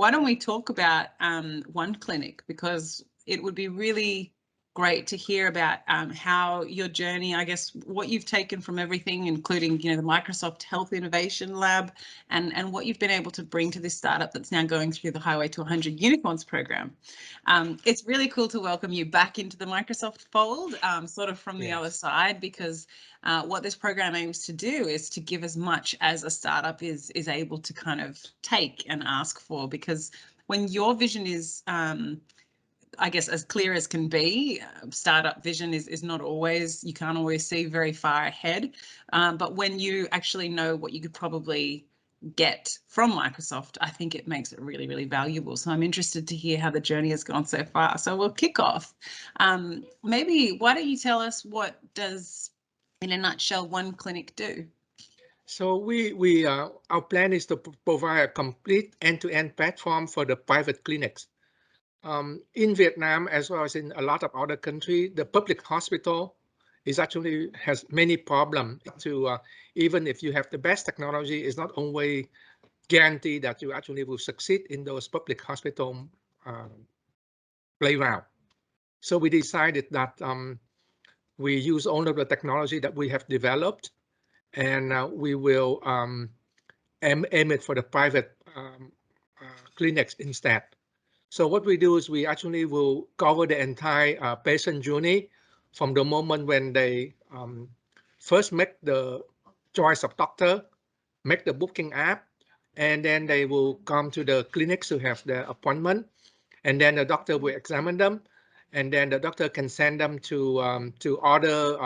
why don't we talk about One Clinic, because it would be really great to hear about how your journey, I guess, what you've taken from everything, including, the Microsoft Health Innovation Lab, and what you've been able to bring to this startup that's now going through the Highway to 100 Unicorns program. It's really cool to welcome you back into the Microsoft fold, sort of from the other side, because what this program aims to do is to give as much as a startup is able to kind of take and ask for, because when your vision is I guess as clear as can be, startup vision is not always, you can't always see very far ahead. But when you actually know what you could probably get from Microsoft, I think it makes it really, really valuable. So I'm interested to hear how the journey has gone so far. So we'll kick off. Maybe why don't you tell us, what does, in a nutshell, One Clinic do? So our plan is to provide a complete end-to-end platform for the private clinics. In Vietnam, as well as in a lot of other countries, the public hospital has many problems. Even if you have the best technology, it's not always guaranteed that you actually will succeed in those public hospital playground. So we decided that we use all of the technology that we have developed, and we will aim it for the private clinics instead. So what we do is we actually will cover the entire patient journey from the moment when they first make the choice of doctor, make the booking app, and then they will come to the clinics to have their appointment, and then the doctor will examine them, and then the doctor can send them to other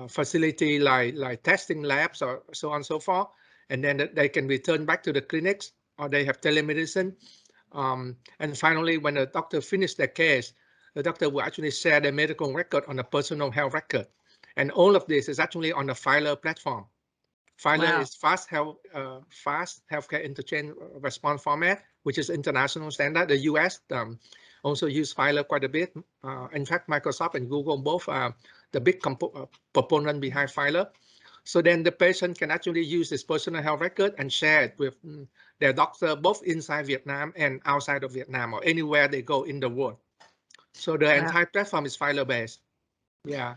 facility like testing labs or so on and so forth, and then they can return back to the clinics, or they have telemedicine. And finally, when the doctor finishes their case, the doctor will actually share the medical record on the personal health record. And all of this is actually on the Filer platform. Filer is fast healthcare interchange response format, which is international standard. The US also use Filer quite a bit. In fact, Microsoft and Google both are the big proponent behind Filer. So then the patient can actually use this personal health record and share it with their doctor, both inside Vietnam and outside of Vietnam, or anywhere they go in the world. So the entire platform is Filer-based. Yeah.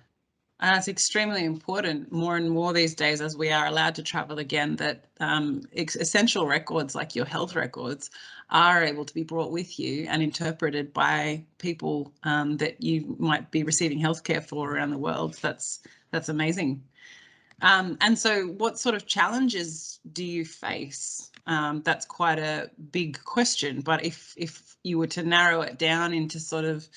And it's extremely important, more and more these days, as we are allowed to travel again, that essential records like your health records are able to be brought with you and interpreted by people that you might be receiving healthcare for around the world. That's amazing. And so what sort of challenges do you face? That's quite a big question, but if you were to narrow it down into sort of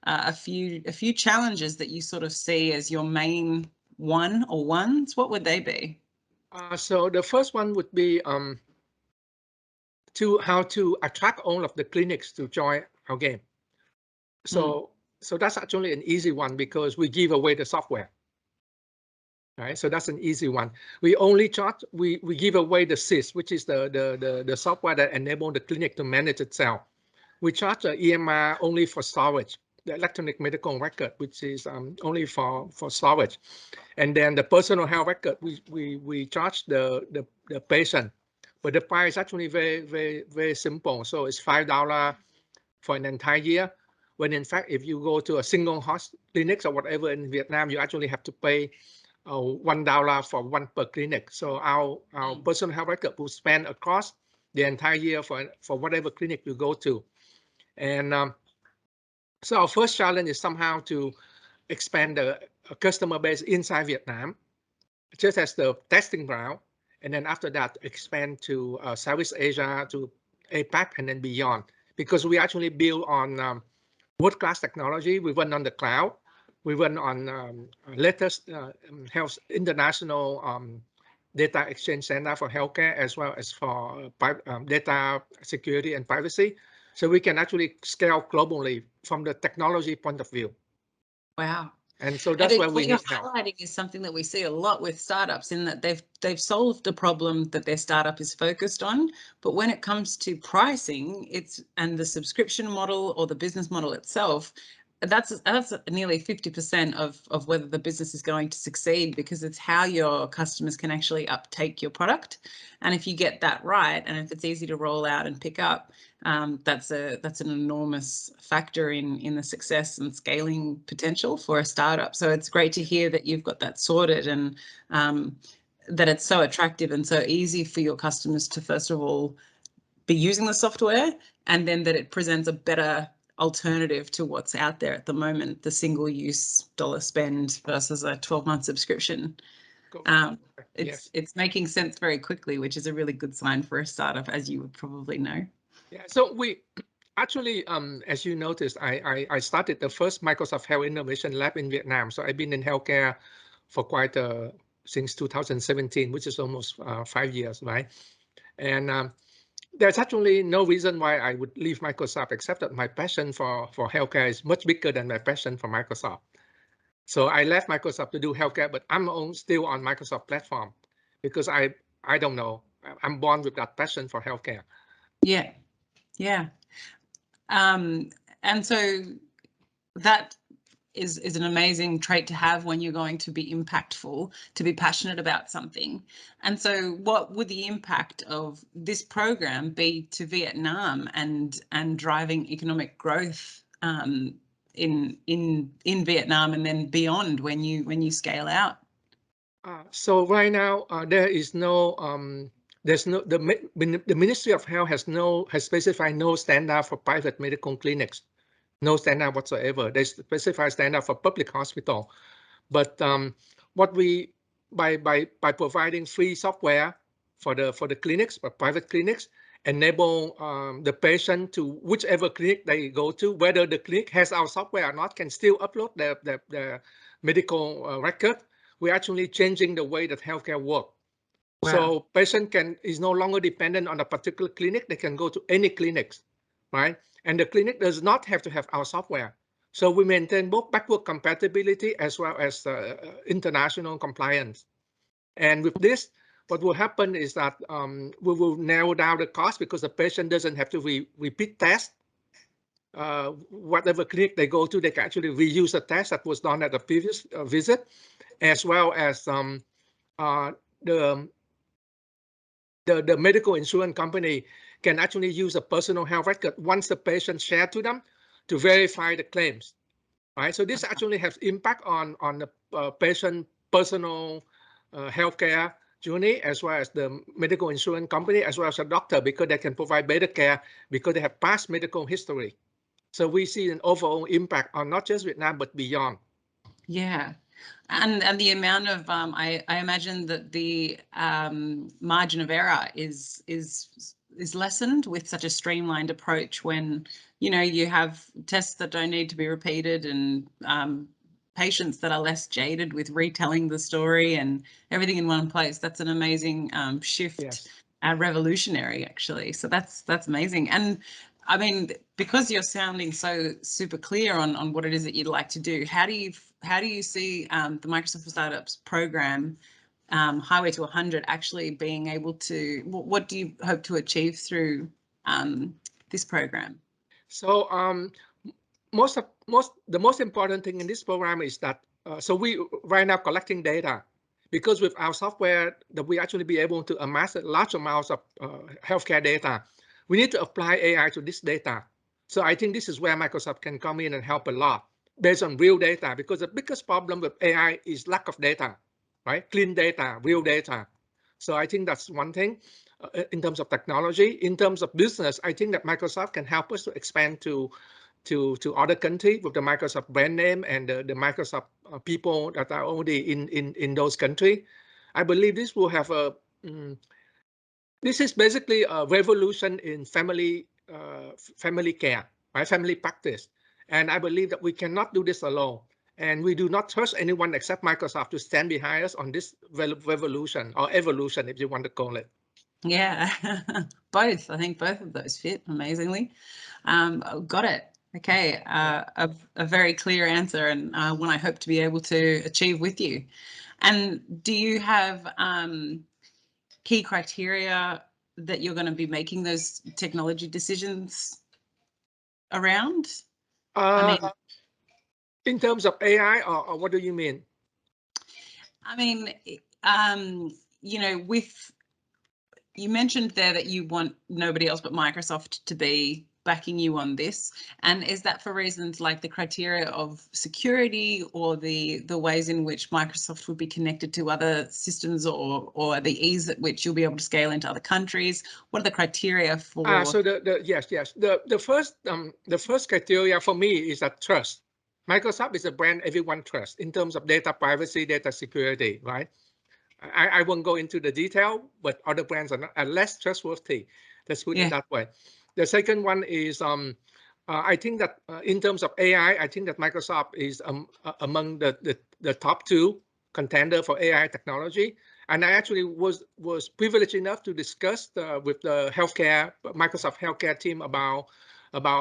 a few challenges that you sort of see as your main ones, what would they be? So the first one would be how to attract all of the clinics to join our game. So that's actually an easy one, because we give away the software. Right, so that's an easy one. We only charge, we give away the SIS, which is the software that enables the clinic to manage itself. We charge the EMR only for storage, the electronic medical record, which is only for storage. And then the personal health record, we charge the patient, but the price is actually very simple. So it's $5 for an entire year. When in fact, if you go to a single hospital clinics or whatever in Vietnam, you actually have to pay $1 for one per clinic. So our personal health record will spend across the entire year for whatever clinic you go to. And so our first challenge is somehow to expand the customer base inside Vietnam, just as the testing ground. And then after that, expand to Southeast Asia, to APAC, and then beyond. Because we actually build on world-class technology. We run on the cloud. We run on latest health international data exchange center for healthcare, as well as for data security and privacy. So we can actually scale globally from the technology point of view. Wow. And so that's where we need help. What you're highlighting is something that we see a lot with startups, in that they've solved a problem that their startup is focused on, but when it comes to pricing, and the subscription model or the business model itself, that's nearly 50% of whether the business is going to succeed, because it's how your customers can actually uptake your product. And if you get that right, and if it's easy to roll out and pick up, that's an enormous factor in the success and scaling potential for a startup. So it's great to hear that you've got that sorted, and that it's so attractive and so easy for your customers to, first of all, be using the software, and then that it presents a better alternative to what's out there at the moment, the single-use dollar spend versus a 12-month subscription. It's making sense very quickly, which is a really good sign for a startup, as you would probably know. Yeah, so we actually, as you noticed, I started the first Microsoft Health Innovation Lab in Vietnam. So I've been in healthcare for quite since 2017, which is almost 5 years, right? And there's actually no reason why I would leave Microsoft, except that my passion for healthcare is much bigger than my passion for Microsoft. So I left Microsoft to do healthcare, but I'm still on Microsoft platform because I don't know, I'm born with that passion for healthcare. Yeah, yeah. And so that is an amazing trait to have when you're going to be impactful, to be passionate about something. And so what would the impact of this program be to Vietnam and driving economic growth in Vietnam and then beyond when you scale out? So right now there is no there's no the Ministry of Health has specified no standard for private medical clinics. No standard whatsoever. They specify standard for public hospital, but what we by providing free software for the clinics, for private clinics, enable the patient to whichever clinic they go to, whether the clinic has our software or not, can still upload their medical record. We're actually changing the way that healthcare works. Wow. So patient is no longer dependent on a particular clinic. They can go to any clinics, right? And the clinic does not have to have our software. So we maintain both backward compatibility as well as international compliance. And with this, what will happen is that we will narrow down the cost, because the patient doesn't have to repeat test. Whatever clinic they go to, they can actually reuse a test that was done at the previous visit, as well as the medical insurance company can actually use a personal health record once the patient shared to them to verify the claims, right? So this actually has impact on the patient personal healthcare journey, as well as the medical insurance company, as well as a doctor, because they can provide better care because they have past medical history. So we see an overall impact on not just Vietnam, but beyond. Yeah. And the amount of I imagine that the margin of error is lessened with such a streamlined approach, when you have tests that don't need to be repeated, and patients that are less jaded with retelling the story, and everything in one place. That's an amazing shift. Yes. Revolutionary, actually. So that's amazing. And I mean, because you're sounding so super clear on what it is that you'd like to do, how do you see the Microsoft for Startups program, Highway to 100, actually being able to, what do you hope to achieve through this program? So the most important thing in this program is that so we right now collecting data, because with our software that we actually be able to amass large amounts of healthcare data. We need to apply AI to this data. So I think this is where Microsoft can come in and help a lot based on real data, because the biggest problem with AI is lack of data, right? Clean data, real data. So I think that's one thing in terms of technology. In terms of business, I think that Microsoft can help us to expand to other countries with the Microsoft brand name and the Microsoft people that are already in those countries. I believe this will have this is basically a revolution in family care, right? Family practice. And I believe that we cannot do this alone. And we do not trust anyone except Microsoft to stand behind us on this revolution, or evolution, if you want to call it. Yeah, both. I think both of those fit amazingly. Got it. Okay, a very clear answer, and one I hope to be able to achieve with you. And do you have key criteria that you're going to be making those technology decisions around? In terms of AI, or what do you mean? I mean, you know, you mentioned there that you want nobody else but Microsoft to be backing you on this, and is that for reasons like the criteria of security or the ways in which Microsoft would be connected to other systems, or the ease at which you'll be able to scale into other countries? What are the criteria for? So yes, the first criteria for me is that trust. Microsoft is a brand everyone trusts in terms of data privacy, data security, right? I won't go into the detail, but other brands are less trustworthy. Let's put it that way. The second one is I think that in terms of AI, I think that Microsoft is among the top two contender for AI technology. And I actually was privileged enough to discuss with the Microsoft healthcare team about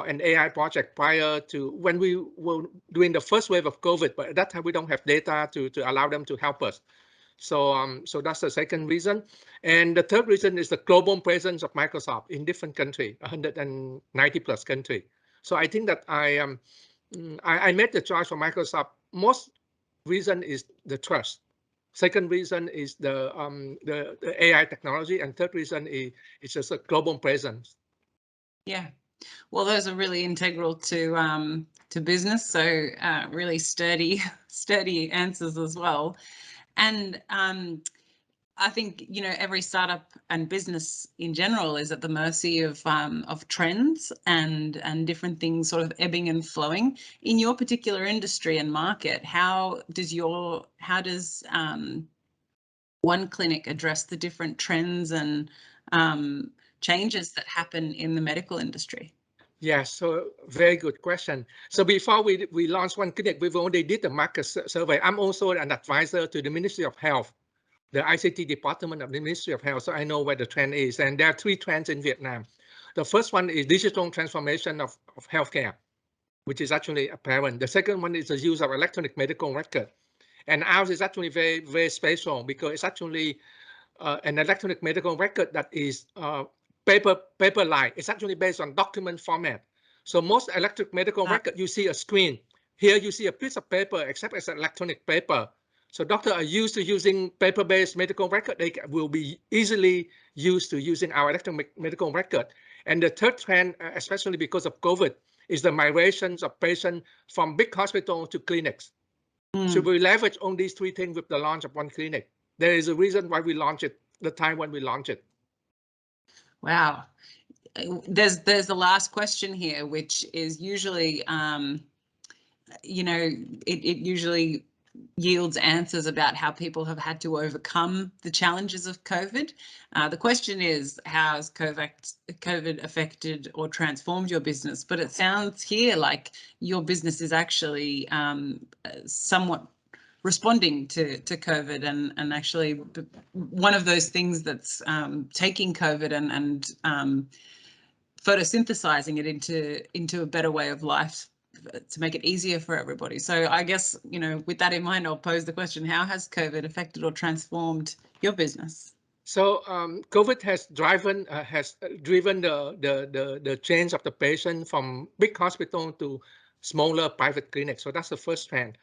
an AI project prior to when we were doing the first wave of COVID. But at that time, we don't have data to allow them to help us. So that's the second reason. And the third reason is the global presence of Microsoft in different countries, 190 plus countries. So I think that I made the choice for Microsoft. Most reason is the trust. Second reason is the AI technology, and third reason is it's just a global presence. Yeah, well, those are really integral to business. So really sturdy answers as well. And I think, you know, every startup and business in general is at the mercy of trends and different things sort of ebbing and flowing. In your particular industry and market, how does One Clinic address the different trends and changes that happen in the medical industry? Yeah, so very good question. So before we launched One Clinic, we've already did the market survey. I'm also an advisor to the Ministry of Health, the ICT department of the Ministry of Health. So I know where the trend is. And there are three trends in Vietnam. The first one is digital transformation of healthcare, which is actually apparent. The second one is the use of electronic medical record. And ours is actually very, very special because it's actually an electronic medical record that is paper-like. It's actually based on document format. So most electronic medical record, you see a screen. Here you see a piece of paper, except it's electronic paper. So doctors are used to using paper-based medical record. They will be easily used to using our electronic medical record. And the third trend, especially because of COVID, is the migrations of patients from big hospitals to clinics. So we leverage on these three things with the launch of One Clinic. There is a reason why we launched it, the time when we launched it. Wow. There's the last question here, which is usually, you know, it usually yields answers about how people have had to overcome the challenges of COVID. The question is, how has COVID affected or transformed your business? But it sounds here like your business is actually somewhat responding to COVID and actually one of those things that's taking COVID and photosynthesizing it into a better way of life to make it easier for everybody. So I guess, you know, with that in mind, I'll pose the question, how has COVID affected or transformed your business? So COVID has driven the change of the patient from big hospital to smaller private clinics. So that's the first trend.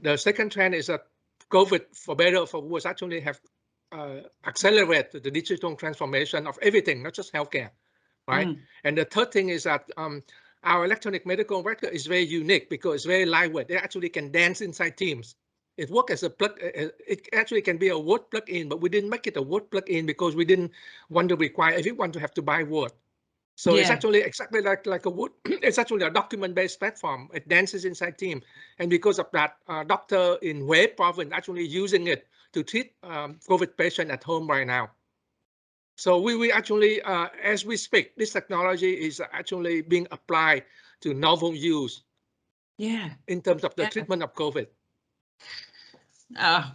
The second trend is that COVID, for better or for worse, actually have accelerated the digital transformation of everything, not just healthcare, right? And the third thing is that our electronic medical record is very unique because it's very lightweight. They actually can dance inside Teams. It works as a plug. It actually can be a Word plug-in, but we didn't make it a Word plug-in because we didn't want to require everyone to have to buy Word. So it's actually exactly like a Word. It's actually a document-based platform. It dances inside Teams, and because of that, doctor in Hue province actually using it to treat COVID patient at home right now. So we actually, as we speak, this technology is actually being applied to novel use. In terms of the treatment of COVID.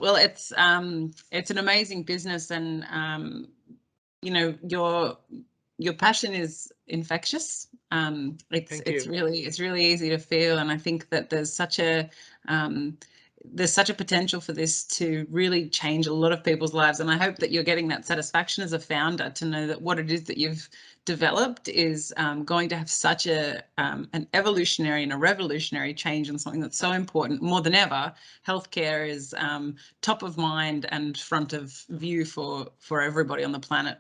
Well, it's an amazing business, and you know, your passion is infectious. It's really easy to feel, and I think that there's such a there's such a potential for this to really change a lot of people's lives. And I hope that you're getting that satisfaction as a founder to know that what it is that you've developed is going to have such an evolutionary and a revolutionary change in something that's so important. More than ever, healthcare is top of mind and front of view for everybody on the planet,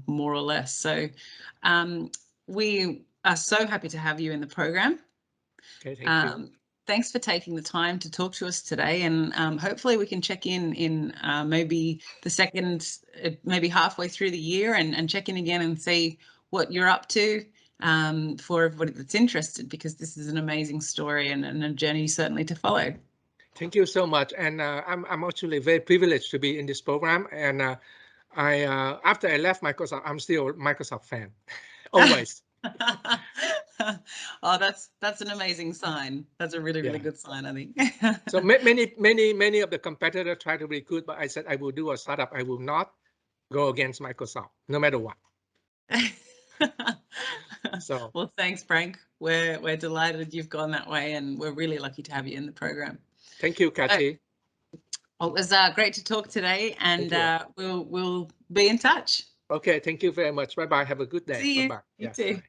more or less. So we are so happy to have you in the program. Okay, thank you. Thanks for taking the time to talk to us today, and hopefully we can check in maybe the second, maybe halfway through the year, and check in again and see what you're up to for everybody that's interested, because this is an amazing story and a journey certainly to follow. Thank you so much, and I'm actually very privileged to be in this program. And after I left Microsoft, I'm still a Microsoft fan, always. Oh, that's an amazing sign. That's a really good sign, I think. So many of the competitors try to recruit, but I said I will do a startup. I will not go against Microsoft, no matter what. So well, thanks, Frank. We're delighted you've gone that way, and we're really lucky to have you in the program. thank you, Kathy. Well, it was great to talk today, and we'll be in touch. Okay, thank you very much. Bye bye. Have a good day. See you. Bye bye. You Yes, too. bye.